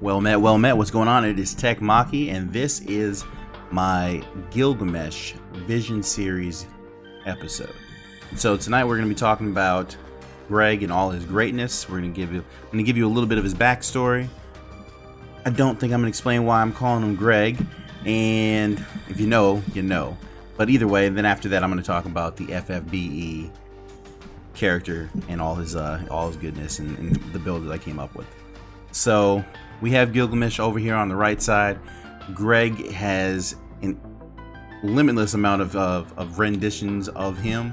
Well met, well met. What's going on? It is Tech Maki, and this is my Gilgamesh Vision Series episode. So tonight we're going to be talking about Greg and all his greatness. I'm going to give you a little bit of his backstory. I don't think I'm going to explain why I'm calling him Greg, and if you know, you know. But either way, then after that, I'm going to talk about the FFBE character and all his goodness and the build that I came up with. So we have Gilgamesh over here on the right side. Greg has a limitless amount of renditions of him,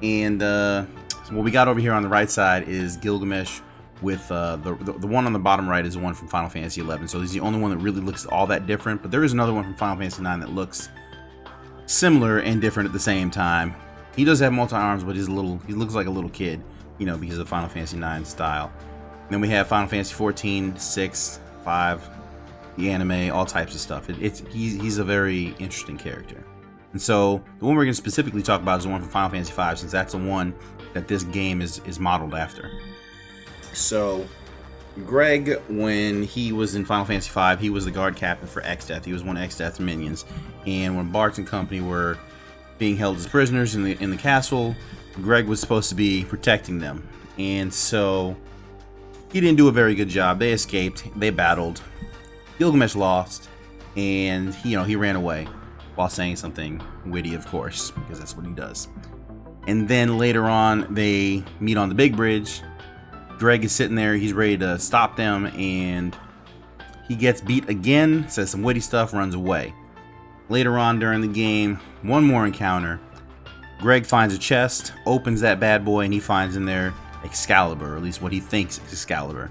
and so what we got over here on the right side is Gilgamesh with the one on the bottom right is the one from Final Fantasy 11. So he's the only one that really looks all that different, but there is another one from Final Fantasy 9 that looks similar and different at the same time. He does have multi-arms, but he looks like a little kid, you know, because of Final Fantasy 9 style. Then we have Final Fantasy 14, 6, 5, the anime, all types of stuff. He's a very interesting character. And so the one we're going to specifically talk about is the one from Final Fantasy 5, since that's the one that this game is modeled after. So Greg, when he was in Final Fantasy 5, he was the guard captain for Exdeath. He was one of Exdeath's minions. And when Bart and company were being held as prisoners in the castle, Greg was supposed to be protecting them. And so he didn't do a very good job. They escaped. They battled. Gilgamesh lost, and he ran away while saying something witty, of course, because that's what he does. And then later on, they meet on the big bridge. Greg is sitting there. He's ready to stop them, and he gets beat again, says some witty stuff, runs away. Later on during the game, one more encounter. Greg finds a chest, opens that bad boy, and he finds in there Excalibur, or at least what he thinks is Excalibur.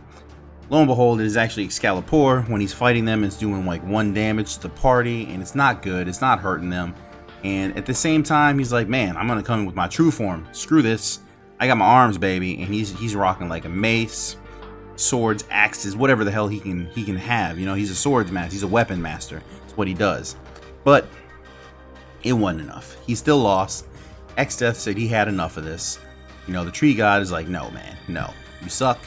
Lo and behold, it is actually Excalibur. When he's fighting them, it's doing like 1 damage to the party, and it's not good. It's not hurting them. And at the same time, he's like, man, I'm gonna come in with my true form. Screw this. I got my arms, baby. And he's rocking like a mace, swords, axes, whatever the hell he can have. You know, he's a swords master. He's a weapon master. That's what he does. But it wasn't enough. He still lost. Exdeath said he had enough of this. You know, the tree god is like, no, man, no, you suck.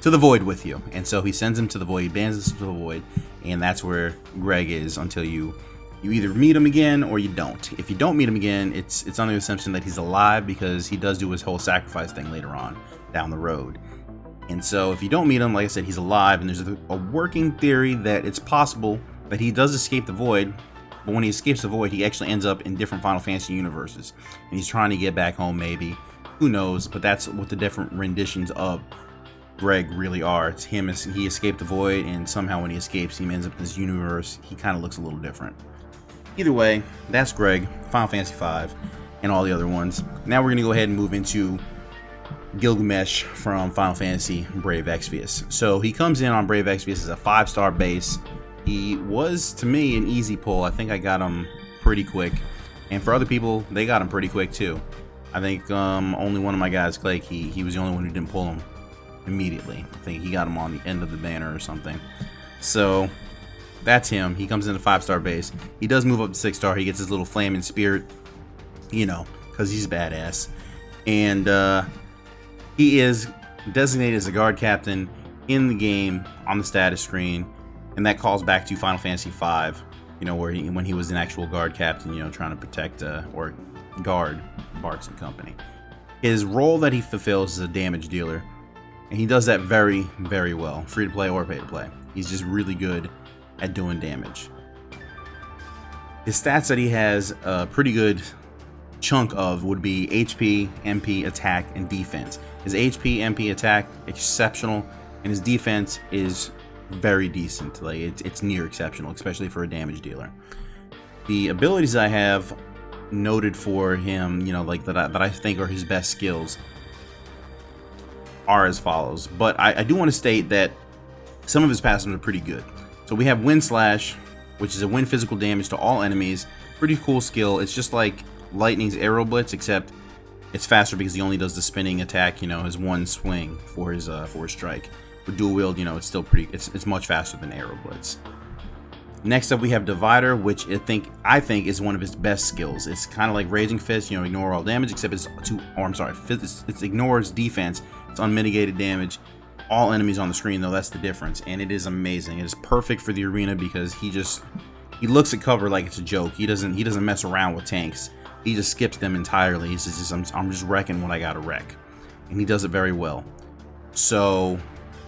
To the void with you. And so he sends him to the void. He bans him to the void, and that's where Greg is until you either meet him again or you don't. If you don't meet him again, it's under the assumption that he's alive, because he does do his whole sacrifice thing later on down the road. And so if you don't meet him, like I said, he's alive, and there's a working theory that it's possible that he does escape the void. But when he escapes the void, he actually ends up in different Final Fantasy universes, and he's trying to get back home, maybe. Who knows? But that's what the different renditions of Greg really are. It's him as he escaped the void, and somehow when he escapes, he ends up in this universe. He kind of looks a little different. Either way, that's Greg, Final Fantasy 5, and all the other ones. Now we're going to go ahead and move into Gilgamesh from Final Fantasy Brave Exvius. So he comes in on Brave Exvius as a 5-star base. He was, to me, an easy pull. I think I got him pretty quick. And for other people, they got him pretty quick too. I think only one of my guys, Clay, he was the only one who didn't pull him immediately. I think he got him on the end of the banner or something. So that's him. He comes in a 5-star base. He does move up to 6-star. He gets his little flaming spirit, you know, because he's badass. And he is designated as a guard captain in the game on the status screen. And that calls back to Final Fantasy V, you know, when he was an actual guard captain, you know, trying to protect or guard Bart's and company. His role that he fulfills is a damage dealer, and he does that very, very well, free to play or pay to play. He's just really good at doing damage. His stats that he has a pretty good chunk of would be HP, MP, attack, and defense. His HP, MP, attack, exceptional, and his defense is very decent. Like it's near exceptional, especially for a damage dealer. The abilities I have noted for him, you know, like that I think are his best skills are as follows. But I do want to state that some of his passives are pretty good. So we have Wind Slash, which is a wind physical damage to all enemies. Pretty cool skill. It's just like Lightning's Arrow Blitz, except it's faster because he only does the spinning attack, you know, his one swing for his strike. With dual wield, you know, it's still pretty. It's much faster than Arrow Blitz. Next up, we have Divider, which I think is one of his best skills. It's kind of like Raging Fist, you know, ignore all damage, except it ignores defense. It's unmitigated damage. all enemies on the screen, though. That's the difference, and it is amazing. It is perfect for the arena because he looks at cover like it's a joke. He doesn't mess around with tanks. He just skips them entirely. He says, I'm just wrecking what I gotta wreck, and he does it very well. So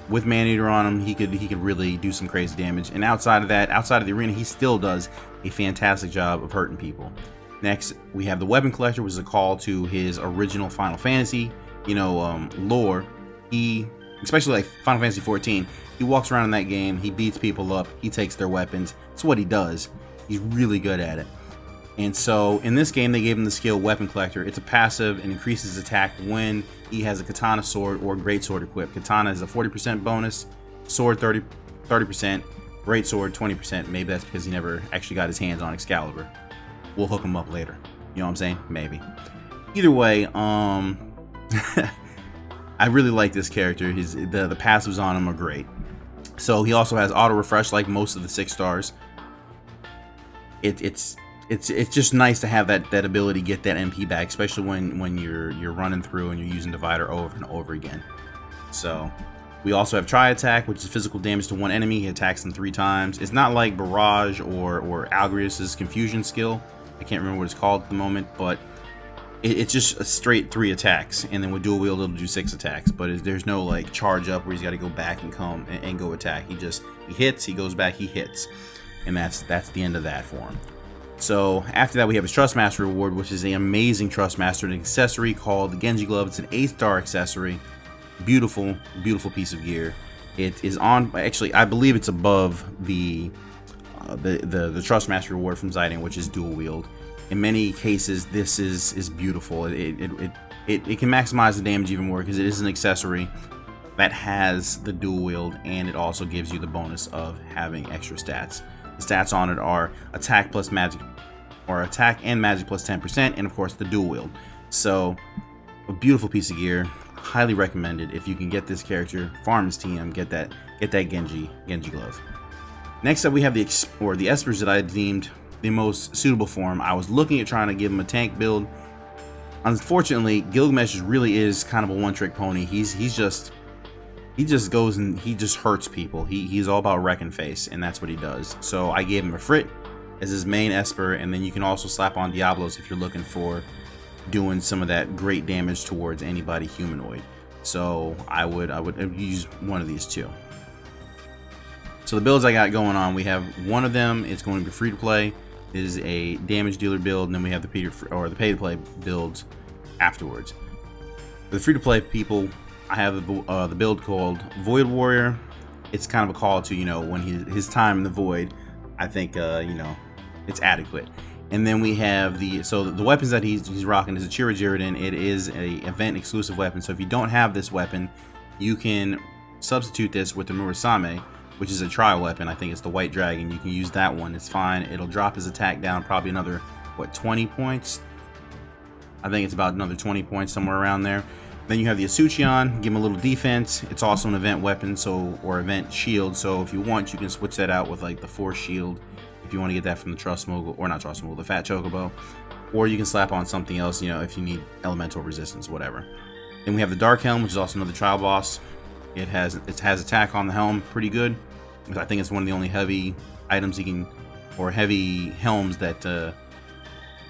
with Maneater on him, he could really do some crazy damage. And outside of that, outside of the arena, he still does a fantastic job of hurting people. Next, we have the Weapon Collector, which is a call to his original Final Fantasy, lore. He, especially like Final Fantasy 14, he walks around in that game, he beats people up, he takes their weapons. It's what he does. He's really good at it. And so in this game, they gave him the skill Weapon Collector. It's a passive and increases attack when he has a katana sword or great sword equipped. Katana is a 40% bonus, sword 30%, great sword 20%. Maybe that's because he never actually got his hands on Excalibur. We'll hook him up later. You know what I'm saying? Maybe. Either way, I really like this character. The passives on him are great. So he also has auto refresh like most of the 6 stars. It's just nice to have that ability to get that MP back, especially when you're running through and you're using Divider over and over again. So we also have Tri Attack, which is physical damage to one enemy. He attacks them 3 times. It's not like Barrage or Algrius's Confusion skill. I can't remember what it's called at the moment, but it's just a straight 3 attacks, and then with dual wield it'll do 6 attacks. But there's no like charge up where he's got to go back and come and go attack. He hits, he goes back, he hits, and that's the end of that for him. So after that, we have his Trustmaster reward, which is an amazing Trustmaster, an accessory called the Genji Glove. It's an 8-star accessory. Beautiful, beautiful piece of gear. It is on, actually, I believe it's above the Trustmaster reward from Zidane, which is dual wield. In many cases, this is beautiful. It can maximize the damage even more because it is an accessory that has the dual wield, and it also gives you the bonus of having extra stats. The stats on it are attack plus magic, or attack and magic plus 10%, and of course the dual wield. So a beautiful piece of gear. Highly recommended. If you can get this character, farm his TM, get that Genji glove. Next up, we have the Espers that I deemed the most suitable for him. I was looking at trying to give him a tank build. Unfortunately, Gilgamesh really is kind of a one-trick pony. He just goes and he just hurts people. He's all about wrecking face, and that's what he does. So I gave him a Frit as his main Esper, and then you can also slap on Diablos if you're looking for doing some of that great damage towards anybody humanoid. So I would use one of these 2. So the builds I got going on, we have one of them. It's going to be free to play. It is a damage dealer build, and then we have the pay to play builds afterwards. For the free to play people, I have the build called Void Warrior. It's kind of a call to, when his time in the void, I think it's adequate. And then we have the weapons that he's rocking is a Chirajiridan. It is a event exclusive weapon. So if you don't have this weapon, you can substitute this with the Murasame, which is a trial weapon. I think it's the White Dragon. You can use that one. It's fine. It'll drop his attack down probably another 20 points. I think it's about another 20 points, somewhere around there. Then you have the Asuchion, give him a little defense. It's also an event weapon, or event shield. So if you want, you can switch that out with like the Force Shield if you want to get that from the Trust Mogul, or not Trust Mogul, the Fat Chocobo. Or you can slap on something else, if you need elemental resistance, whatever. Then we have the Dark Helm, which is also another trial boss. It has attack on the helm, pretty good. I think it's one of the only heavy items heavy helms that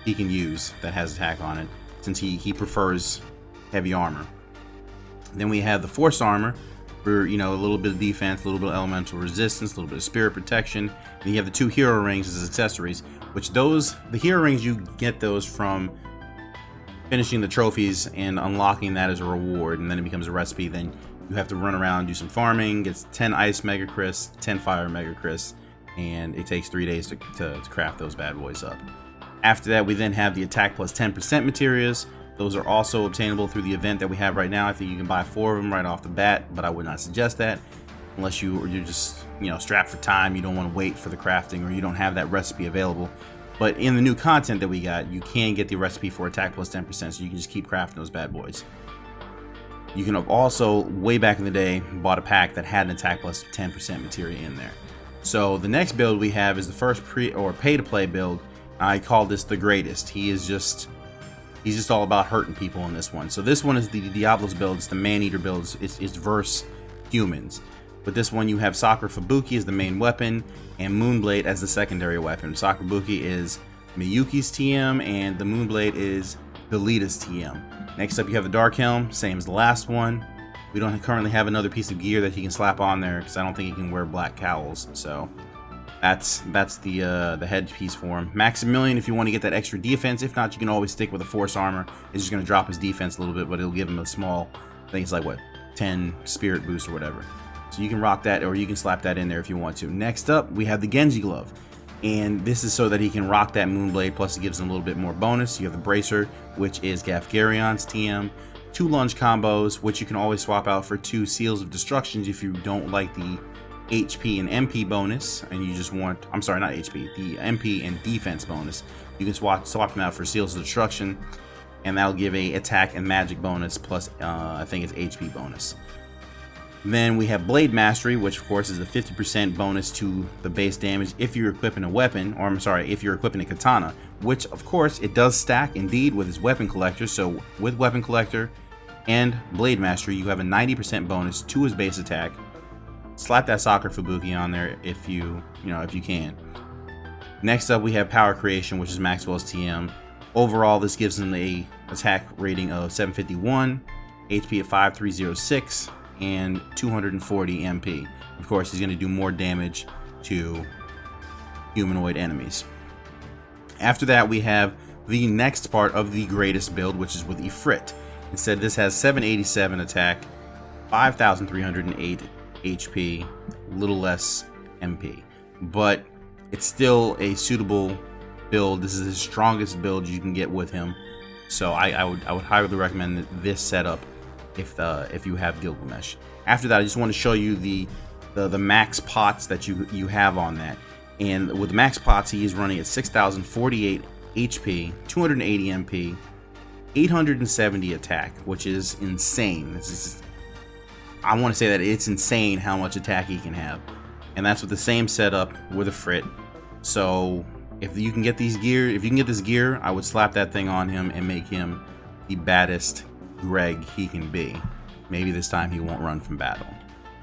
he can use that has attack on it, since he prefers heavy armor. Then we have the Force Armor for a little bit of defense, a little bit of elemental resistance, a little bit of spirit protection. And you have the 2 hero rings as accessories, which the hero rings, you get those from finishing the trophies and unlocking that as a reward, and then it becomes a recipe. Then you have to run around and do some farming, get 10 ice mega crysts, 10 fire mega crysts, and it takes 3 days to craft those bad boys up. After that, we then have the attack plus 10% materials. Those are also obtainable through the event that we have right now. I think you can buy 4 of them right off the bat, but I would not suggest that unless you're just strapped for time. You don't want to wait for the crafting, or you don't have that recipe available. But in the new content that we got, you can get the recipe for attack plus 10%, so you can just keep crafting those bad boys. You can have also, way back in the day, bought a pack that had an attack plus 10% materia in there. So the next build we have is the first pay to play build. I call this the greatest. He's just all about hurting people in this one. So this one is the Diablos build. It's the Maneater build. It's verse humans. With this one, you have Sakura Fubuki as the main weapon and Moonblade as the secondary weapon. Sakura Fubuki is Miyuki's TM and the Moonblade is Delita's TM. Next up, you have the Dark Helm, same as the last one. We don't currently have another piece of gear that he can slap on there because I don't think he can wear black cowls. So that's the headpiece for him. Maximilian, if you want to get that extra defense. If not, you can always stick with a Force Armor. It's just going to drop his defense a little bit, but it'll give him a small, I think it's like what, 10 spirit boost or whatever. So you can rock that, or you can slap that in there if you want to. Next up, we have the Genji Glove. And this is so that he can rock that Moonblade, plus it gives him a little bit more bonus. You have the Bracer, which is Gafgarion's TM. 2 lunge combos, which you can always swap out for 2 Seals of Destructions if you don't like the HP and MP bonus, and you just want, I'm sorry, not HP, the MP and defense bonus. You can swap them out for Seals of Destruction, and that'll give a attack and magic bonus, plus I think it's HP bonus. Then we have Blade Mastery, which of course is a 50% bonus to the base damage if you're equipping a weapon, or I'm sorry, if you're equipping a katana, which of course it does stack indeed with his weapon collector. So with weapon collector and Blade Mastery, you have a 90% bonus to his base attack. Slap that Sakura Fubuki on there if you can. Next up, we have Power Creation, which is Maxwell's TM. Overall, this gives him a attack rating of 751, HP of 5306, and 240 MP. Of course, he's going to do more damage to humanoid enemies. After that, we have the next part of the greatest build, which is with Ifrit. Instead, this has 787 attack, 5308 HP, a little less MP, but it's still a suitable build. This is the strongest build you can get with him, so I would highly recommend this setup if you have Gilgamesh. After that, I just want to show you the max pots that you have on that. And with max pots, he is running at 6048 HP, 280 MP, 870 attack, which is insane. I want to say that it's insane how much attack he can have, and that's with the same setup with a Frit. So if you can get this gear, I would slap that thing on him and make him the baddest Greg he can be. Maybe this time he won't run from battle.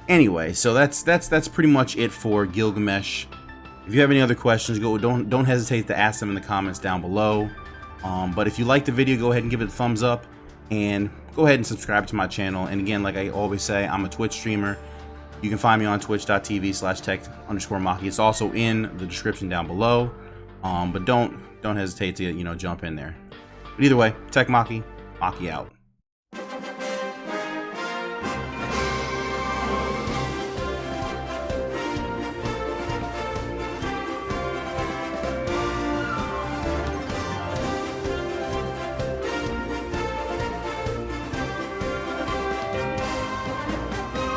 Anyway, so that's pretty much it for Gilgamesh. If you have any other questions, don't hesitate to ask them in the comments down below. But if you like the video, go ahead and give it a thumbs up, and go ahead and subscribe to my channel. And again, like I always say, I'm a Twitch streamer. You can find me on twitch.tv/tech_Maki. It's also in the description down below. But don't hesitate to jump in there. But either way, Tech Maki out.